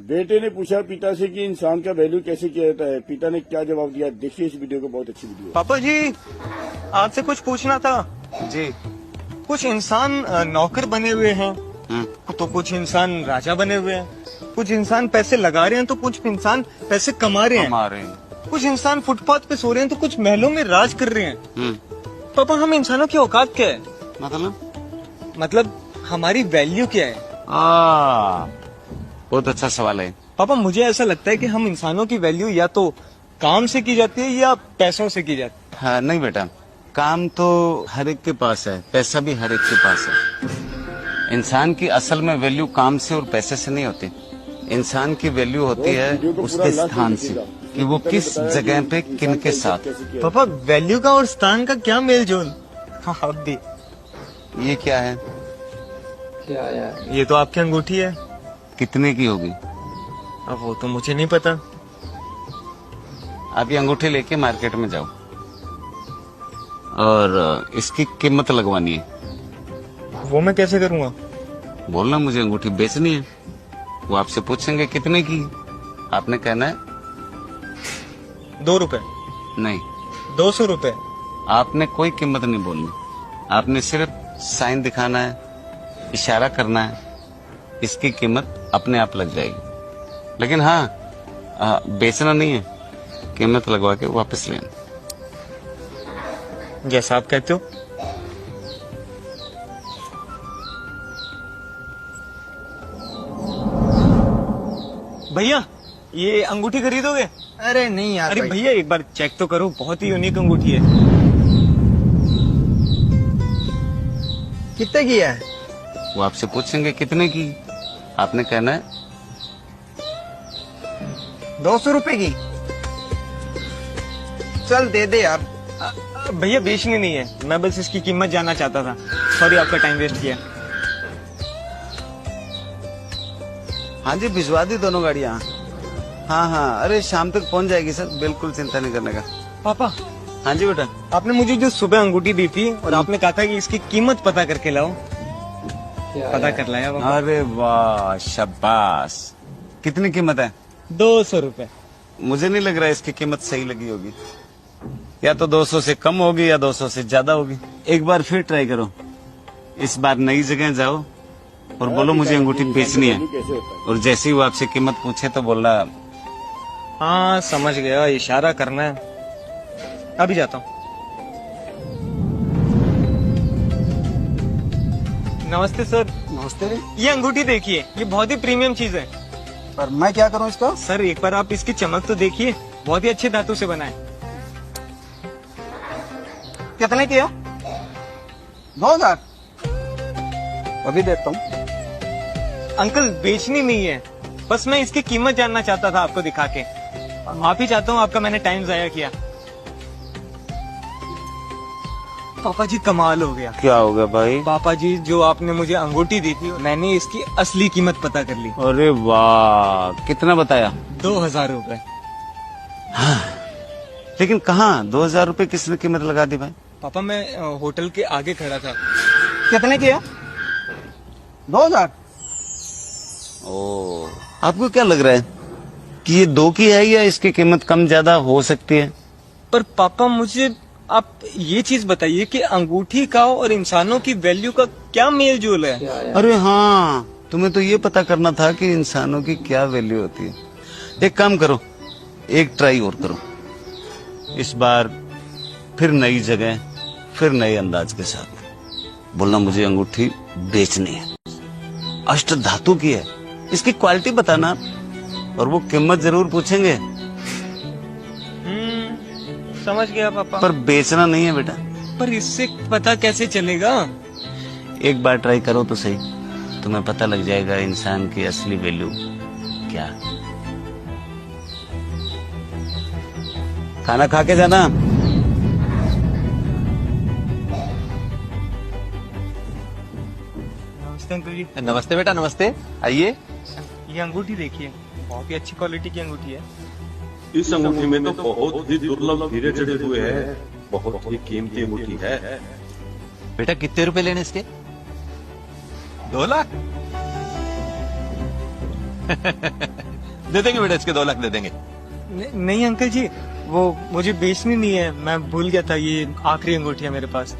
बेटे ने पूछा पिता से कि इंसान का वैल्यू कैसे किया जाता है। पिता ने क्या जवाब दिया, देखिए इस वीडियो को, बहुत अच्छी वीडियो है। पापा जी, आपसे कुछ पूछना था जी। कुछ इंसान नौकर बने हुए हैं, तो कुछ इंसान राजा बने हुए हैं, कुछ इंसान पैसे लगा रहे हैं, तो कुछ इंसान पैसे कमा रहे हैं, कुछ इंसान फुटपाथ पे सो रहे हैं, तो कुछ महलों में राज कर रहे हैं। पापा, हम इंसानों की औकात क्या है? मतलब हमारी वैल्यू क्या है? बहुत अच्छा सवाल है। पापा, मुझे ऐसा लगता है कि हम इंसानों की वैल्यू या तो काम से की जाती है या पैसों से की जाती है। हाँ, नहीं बेटा, काम तो हर एक के पास है, पैसा भी हर एक के पास है। इंसान की असल में वैल्यू काम से और पैसे से नहीं होती। इंसान की वैल्यू होती है उसके स्थान से, कि वो किस जगह पे किन के साथ। पापा, वैल्यू का और स्थान का क्या मेल जोल? आप भी। ये क्या है? ये तो आपकी अंगूठी है। कितने की होगी? अब वो तो मुझे नहीं पता। आप ये अंगूठी लेके मार्केट में जाओ और इसकी कीमत लगवानी है। वो मैं कैसे करूँगा? बोलना मुझे अंगूठी बेचनी है। वो आपसे पूछेंगे कितने की, आपने कहना है 2 रुपए। नहीं, 200 रुपए। आपने कोई कीमत नहीं बोलनी। आपने सिर्फ साइन दिखाना है, इशारा करना है, इसकी कीमत अपने आप लग जाएगी। लेकिन हाँ, बेचना नहीं है, कीमत लगवा के वापस लेना। जैसा आप कहते हो। भैया, ये अंगूठी खरीदोगे? अरे नहीं यार। अरे भैया, एक बार चेक तो करो, बहुत ही यूनिक अंगूठी है। कितने की है? वो आपसे पूछेंगे कितने की, आपने कहना है 200 रुपए की। चल दे दे यार। भैया, बेचनी नहीं है, मैं बस इसकी कीमत जानना चाहता था। सॉरी, आपका टाइम वेस्ट किया। हाँ जी, भिजवा दी दोनों गाड़ियाँ। हाँ, अरे शाम तक पहुंच जाएगी सर, बिल्कुल चिंता नहीं करने का। पापा। हाँ जी बेटा। आपने मुझे जो सुबह अंगूठी दी थी और आपने कहा था कि इसकी कीमत पता करके लाओ, पता कर लाया पापा। अरे वाह, शाबाश। कितनी कीमत है? 200 रुपए। मुझे नहीं लग रहा है इसकी कीमत सही लगी होगी। या तो 200 से कम होगी या 200 से ज्यादा होगी। एक बार फिर ट्राई करो। इस बार नई जगह जाओ और बोलो मुझे अंगूठी बेचनी है, और जैसे ही वो आपसे कीमत पूछे तो बोलना। हाँ, समझ गया, इशारा करना है। अभी जाता हूँ। नमस्ते सर। नमस्ते। ये अंगूठी देखिए, ये बहुत ही प्रीमियम चीज है। पर मैं क्या करूं इसका? सर, एक बार आप इसकी चमक तो देखिए, बहुत ही अच्छे धातु से बना है। कितने की है? 2000। अभी देता हूँ। अंकल, बेचनी नहीं है, बस मैं इसकी कीमत जानना चाहता था आपको दिखा के। माफी चाहता हूँ, आपका मैंने टाइम जाया किया। पापा जी, कमाल हो गया। क्या हो गया भाई? पापा जी, जो आपने मुझे अंगूठी दी थी, मैंने इसकी असली कीमत पता कर ली। अरे वाह, कितना बताया? 2000 रुपए। हाँ, लेकिन कहाँ 2000 रुपए किसने कीमत लगा दी भाई? पापा, मैं होटल के आगे खड़ा था। कितने की है? 2000। ओ, आपको क्या लग रहा है कि ये 2 की है या इसकी कीमत कम ज्यादा हो सकती है? पर पापा, मुझे आप ये चीज बताइए कि अंगूठी का और इंसानों की वैल्यू का क्या मेल जोल है? अरे हाँ, तुम्हें तो ये पता करना था कि इंसानों की क्या वैल्यू होती है। एक काम करो, एक ट्राई और करो। इस बार फिर नई जगह, फिर नए अंदाज के साथ बोलना मुझे अंगूठी बेचनी है, अष्ट धातु की है, इसकी क्वालिटी बताना, और वो कीमत जरूर पूछेंगे। समझ गया पापा। पर बेचना नहीं है बेटा। पर इससे पता कैसे चलेगा? एक बार ट्राई करो तो सही, तुम्हें पता लग जाएगा इंसान की असली वैल्यू क्या। खाना खा के जाना। नमस्ते अंकल जी। नमस्ते बेटा, नमस्ते, आइए। ये अंगूठी देखिए, बहुत ही अच्छी क्वालिटी की अंगूठी है। इस अंगूठी में तो बहुत ही दुर्लभ हीरे जड़े हुए हैं, बहुत ही कीमती अंगूठी है। बेटा, कितने रुपए लेने इसके? 2 लाख? दे देंगे बेटा, इसके 2 लाख दे देंगे। नहीं अंकल जी, वो मुझे बेचनी नहीं है, मैं भूल गया था, ये आखिरी अंगूठी है मेरे पास।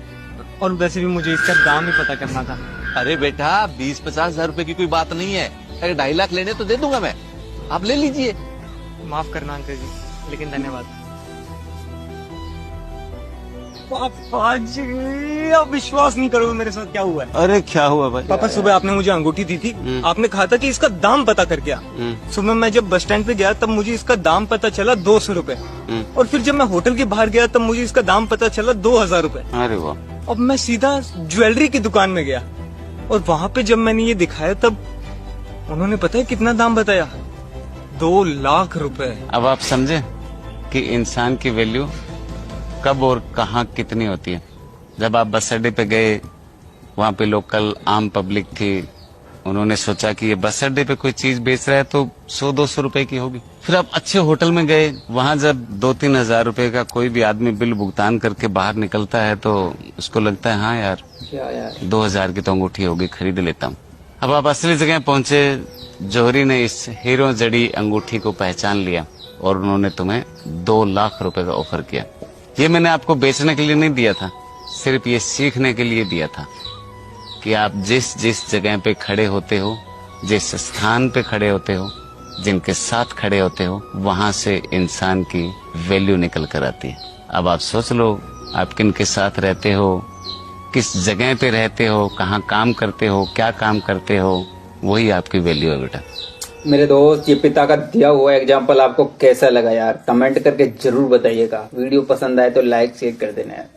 और वैसे भी मुझे इसका दाम ही पता करना था। अरे बेटा 20-50 हजार रुपए की कोई बात नहीं है, अगर 2.5 लाख लेने तो दे दूंगा मैं, आप ले लीजिए। माफ करना अंकल जी, लेकिन धन्यवाद। पापा जी, आप विश्वास नहीं करोगे मेरे साथ क्या हुआ है। अरे क्या हुआ भाई? पापा सुबह आपने मुझे अंगूठी दी थी, आपने कहा था कि इसका दाम पता करके आ। सुबह मैं जब बस स्टैंड पे गया तब मुझे इसका दाम पता चला 200 रुपए, और फिर जब मैं होटल के बाहर गया तब मुझे इसका दाम पता चला 2000 रुपए। अरे वाह। अब मैं सीधा ज्वेलरी की दुकान में गया और वहाँ पे जब मैंने ये दिखाया तब उन्होंने पता है कितना दाम बताया, 2 लाख रुपए। अब आप समझे कि इंसान की वैल्यू कब और कहाँ कितनी होती है। जब आप बस अड्डे पे गए, वहाँ पे लोकल आम पब्लिक थी, उन्होंने सोचा कि ये बस अड्डे पे कोई चीज बेच रहा है तो 100-200 रुपए की होगी। फिर आप अच्छे होटल में गए, वहाँ जब 2-3 हजार रुपए का कोई भी आदमी बिल भुगतान करके बाहर निकलता है तो उसको लगता है हाँ यार 2000 की तो अंगूठी होगी, खरीद लेता हूँ। अब आप असली जगह पहुंचे, जौहरी ने इस हीरो जड़ी अंगूठी को पहचान लिया और उन्होंने तुम्हें 2 लाख रुपए का ऑफर किया। ये मैंने आपको बेचने के लिए नहीं दिया था, सिर्फ ये सीखने के लिए दिया था कि आप जिस जिस जगह पे खड़े होते हो, जिस स्थान पे खड़े होते हो, जिनके साथ खड़े होते हो, वहां से इंसान की वैल्यू निकल कर आती है। अब आप सोच लो, आप किन के साथ रहते हो, किस जगह पे रहते हो, कहाँ काम करते हो, क्या काम करते हो, वही आपकी वैल्यू है बेटा। मेरे दोस्त, ये पिता का दिया हुआ एग्जाम्पल आपको कैसा लगा यार, कमेंट करके जरूर बताइएगा। वीडियो पसंद आए तो लाइक शेयर कर देना यार।